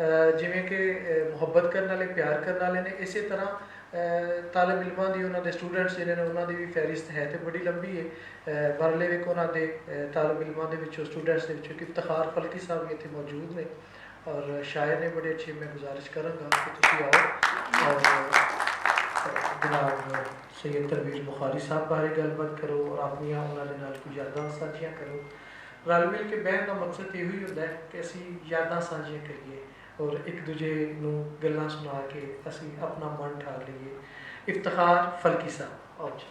जिमें कि मुहब्बत करने वाले प्यार करने वाले ने इस तरह तालब इलमां दी उन्होंने स्टूडेंट्स जिन्हें ने उन्होंने भी फहरिस्त है तो बड़ी लंबी है। बरले विक उन्होंने तालब इलमां दे विचों स्टूडेंट्स दे विचों इफ्तिखार फल्की साहब भी इतने मौजूद ने और शायर ने बड़ी अच्छी मैं गुजारिश करूँगा कि तुम आओ और जनाब सैयद तरवीर बुखारी साहब बारे गलबात करो और अपनी उन्होंने नाल कुछ यादां साझियां करो। रल मिल के बहन का मकसद यो ही होता है कि असी यादां साझियां करिए और एक दूजे नूं गल्लां सुना के असी अपना मन ठार लीए। इफ्तिखार फल्की साहब आओ जी।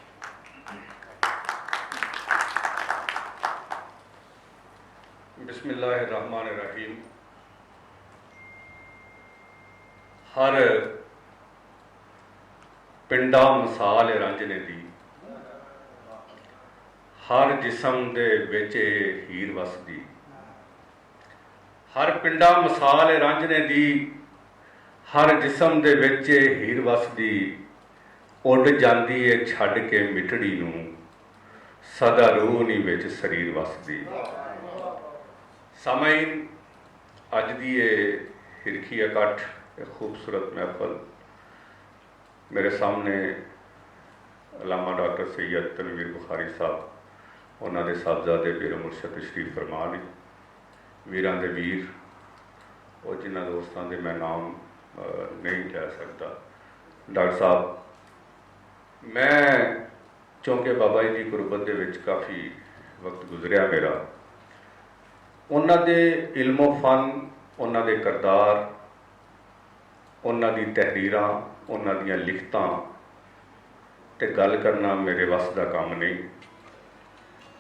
बिस्मिल्लाहिर्रहमानिर्रहीम। हर पिंडा मिसाल रंजने दी, हर जिसम दे विच हीर वसदी। हर पिंडा मिसाल रंजने दी, हर जिसम दे विच हीर वसदी। उड़ जांदी है छड्ड के मिटड़ी नूं, सदा रूह नहीं विच शरीर वसदी। सामाईन, अज दी हिरखी इकट्ठ खूबसूरत महफल मेरे सामने अलामा डॉक्टर सैयद तनवीर बुखारी साहब उन्होंने साहबजादे पीर मुर्शद तशरीफ फरमा ने, वीरां दे वीर और जिन्हों दोस्तों के मैं नाम नहीं कह सकता। डॉक्टर साहब, मैं चूँकि बाबा जी की गुरबत के विच काफ़ी वक्त गुजरिया मेरा, उन्होंने इल्मो फन, उन्होंने करदार, उन्होंने तहरीरां, उन्होंने लिखतां ते गल करना मेरे वस का काम नहीं।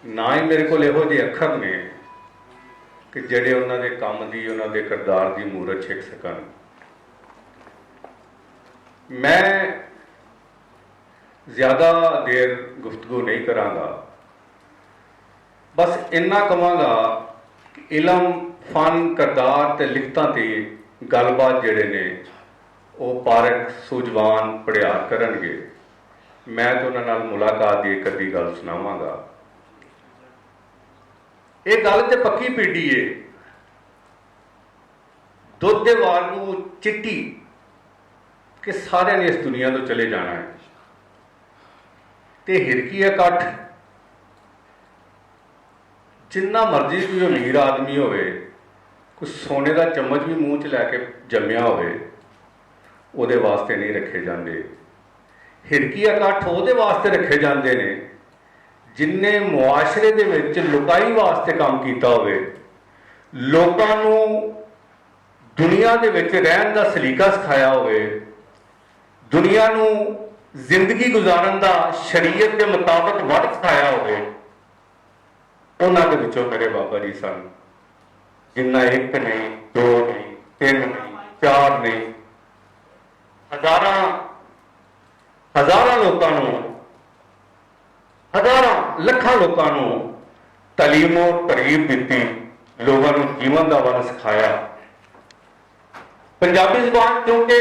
ना ही मेरे को इहो जे अखर ने कि जिहड़े उन्होंने काम की, उन्होंने करदार की मूरत छिक सकन। मैं ज़्यादा देर गुफ्तगू नहीं करांगा, बस इन्ना कहांगा कि इलम फन करदार ते लिखतां ते गलबात जिहड़े ने वो पारक सूझवान पढ़ियार करनगे। मैं तो उन्हां नाल मुलाकात की एक अद्धी गल सुनावांगा। ये गल तो पक्की पीढ़ी है, दुध दे वांगू चिट्टी कि सारे ने इस दुनिया तो चले जाना है। ते हिरकी इकट्ठ जिन्ना मर्जी कोई अमीर आदमी होवे, कोई सोने का चम्मच भी मूँह च लैके जम्मिया होवे, उहदे वास्ते नहीं रखे जाते। हिरकी इकट्ठ उहदे वास्ते रखे जाते ने जिन्ने मुआशरे दे विच लुकाई वास्ते काम किया होवे, लोकां नूं दुनिया दे विच रहन दा सलीका सिखाया होवे, दुनिया नूं जिंदगी गुजारन दा शरीयत के मुताबिक वट सिखाया होवे। उन्हां दे विचों मेरे बाबा जी सन, जिन्ना एक नहीं, दो नहीं, तीन नहीं, चार नहीं, हज़ारां लोकां नूं, हज़ारां लखां लोकां नूं तालीमो तरगीब दिती, लोगों को जीवन का वन सिखाया। पंजाबी ज़बान क्योंकि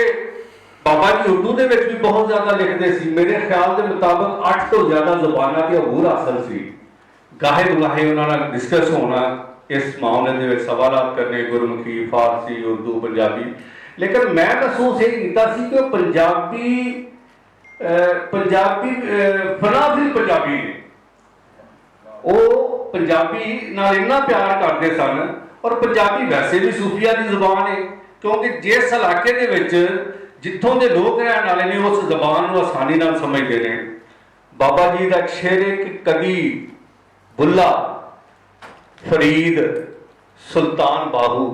बाबा जी उर्दू के भी बहुत ज़्यादा लिखते सी, मेरे ख्याल के मुताबिक 8 तो ज़्यादा ज़बानों की अबूर हासिल सी। गाहे बुगाहे उन्होंने डिस्कस होना, इस मामले में सवालात करने, गुरमुखी, फारसी, उर्दू, पंजाबी। लेकिन मैं महसूस ये किया कि पंजाबी फनाफिल पंजाबी ने वो पंजाबी नाल इन्ना प्यार करते सन। और पंजाबी वैसे भी सूफिया की ज़बान है, क्योंकि जिस इलाके के विच जिथों के लोग रहने वाले ने उस जबान को आसानी नाल समझते हैं। बाबा जी का एक शेर है कि कदी बुल्ला फरीद सुल्तान बाहू,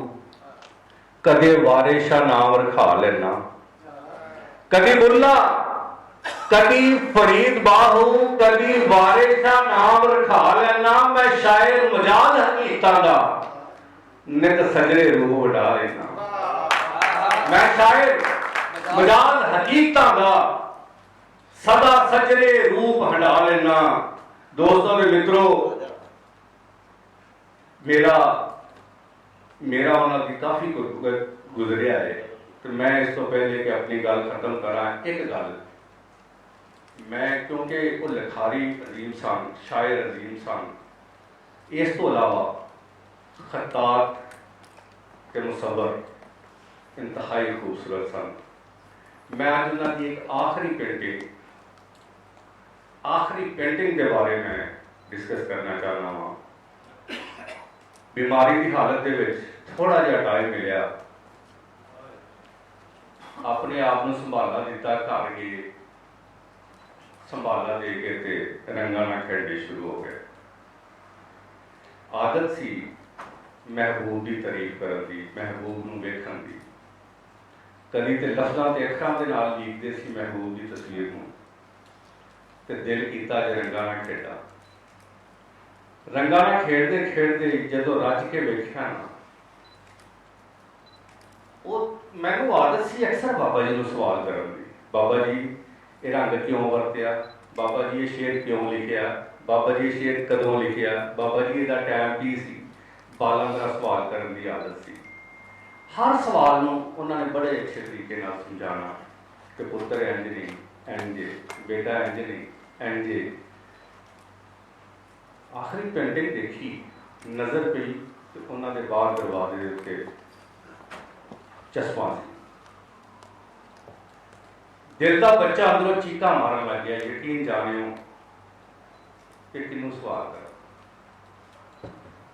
कदे वारिशा नाम रखा लेना। कदी बुल्ला, कदी फरीद बाहू, कदी वारिशा नाम रखा लेना। मैं शायर मजाल हकीकतां दा नित सजरे रूह वडा लेना। मैं शायर मजाल हकीकतां दा सदा सजरे रूप हंडा लेना। दोस्तों के मित्रों, मेरा उन्होंने काफ़ी गुजरिया है, तो मैं इस तो पहले कि अपनी गल खत्म करा, एक गल मैं क्योंकि वो लिखारी अजीम सन, शायर अजीम सन, इस तो अलावा खत्तात के मुसव्वर इंतहाई खूबसूरत सन। मैं अज उन्होंने एक आखिरी पेंटिंग के बारे में डिस्कस करना चाहना वा। बीमारी की हालत के विच थोड़ा जिहा टाइम मिलिया, अपने आप को संभाला दिता, घर गए, संभाला दे के ते रंगा नाल खेडने शुरू हो गए। आदत सी महबूब की तारीफ करन दी, महबूब नूं वेखण दी। कभी तो लफ्ज़ां ते अखां दे नाल लिखदे सी महबूब की तस्वीर नूं, ते दिल कीता जे रंगा नाल खेडां। रंगा नाल खेडदे खेडदे जदों रज के वेखिआ ना, वो मैनूं आदत सी अक्सर बाबा जी नूं सवाल करन दी, बाबा जी ये रंग क्यों वरतिया, बाबा जी ये शेर क्यों लिखिया, बाबा जी ये शेर कदों लिखिया, बाबा जी इसदा टाइम की सी। बालां दा सवाल करन दी आदत सी। हर सवाल नूं उन्होंने बड़े अच्छे तरीके नाल समझाना कि पुत्र इंज नहीं इंज, बेटा इंज नहीं इंज। आखिरी पेंटिंग देखी, नज़र पई तो उन्होंने बाहर दरवाजे के उत्ते चश्मा सी। दिल का बच्चा अंदरों चीका मारन लग गया, यकीन जानियो कि किनू सवाल कर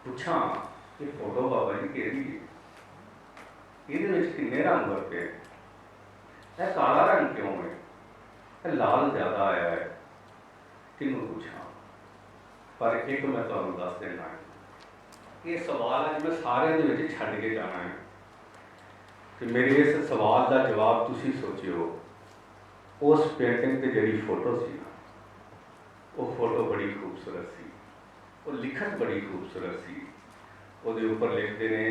पूछा कि फोटो बाबा जी केड़ी है, ਇਹਦੇ ਵਿੱਚ किन्ने रंग वरते हैं, काला रंग क्यों है, लाल ज़्यादा आया है, किनू पूछा। पर एक मैं तुहानू दस देना है, ये सवाल अज मैं सारे छड्ड के जाना है कि मेरे इस सवाल का जवाब तुसी सोचियो। उस पेंटिंग की जी फोटो सी ना, वो फोटो बड़ी खूबसूरत सी, वो लिखत बड़ी खूबसूरत सी। वो ऊपर लिखते ने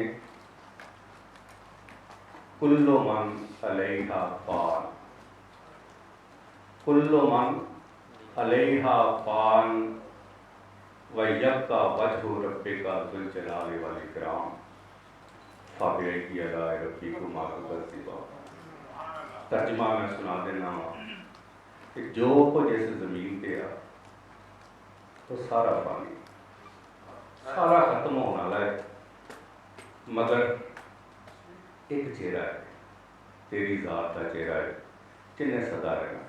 कुल्लो मन अलैहा पान, कुल्लो मन अलैहा पान व यब्का वजहु रब्बिका जुल जलाल वल इकराम फाबिकी अला रब्बी को मातुबल सिवा। तर्जमा मैं सुना देना कि जो कुछ इस जमीन पे आ तो सारा पानी, सारा खत्म होने वाला है, मगर एक चेहरा है, तेरी जात का चेहरा है जिन्हें सदा रहना है।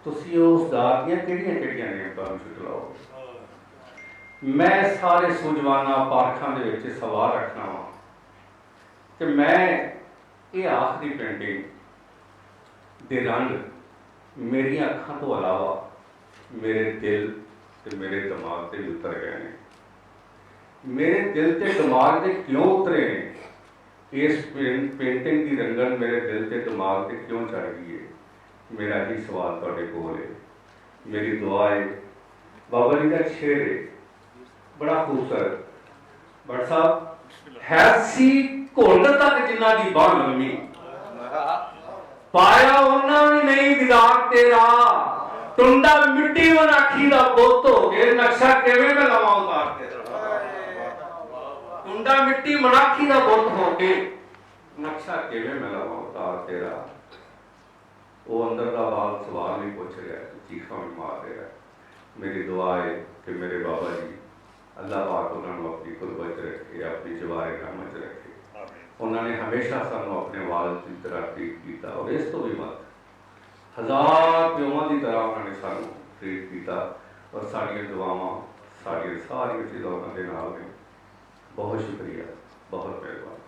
तुसी उस जात दियां किहड़ियां नेमतां नूं छुटलाओ। मैं सारे सूझवाना पारखां दे विच सवाल रखना वा कि मैं ये आखिरी पेंटिंग दे रंग मेरी अखां तो अलावा मेरे दिल ते मेरे दिमाग ते उतर गए हैं। मेरे दिल ते दिमाग ते क्यों उतरे ने, इस पेंटिंग की रंगन मेरे दिल ते दिमाग ते क्यों चढ़ गई है, मेरा ही सवाल तुहाडे कोल है। मेरी दुआ है, बाबा जी का शेर है बड़ा खूबसूरत, भट्ट साहब है सी घुंड तक जिन्ना दी बांह लम्मी, पाया उन्ना भी नहीं दीदार तेरा, टुंडा मिट्टी मनाखी दा बुत हो गए, नक्शा किवें मैं लवां उतार तेरा। टुंडा मिट्टी मनाखी दा बुत हो गए, नक्शा किवें मैं लवां उतार तेरा। वो अंदर का बाल सवाल नहीं पूछ रहा, चीखा भी मार रहा। मेरी दुआ है कि मेरे बाबा जी अल्लाह पाक उन्होंने अपनी कुर्बत रखे, अपनी जवारे रहमत रखे। उन्होंने हमेशा सानू अपने वाल की तरह ट्रीट किया और इस तो भी मत हजार प्यों की तरह उन्होंने सानू ट्रीट किया और साड़ियाँ दुआवां साड़ियाँ सारियां चीज़ां उन्होंने नाल ने। बहुत शुक्रिया, बहुत मेहरबानी।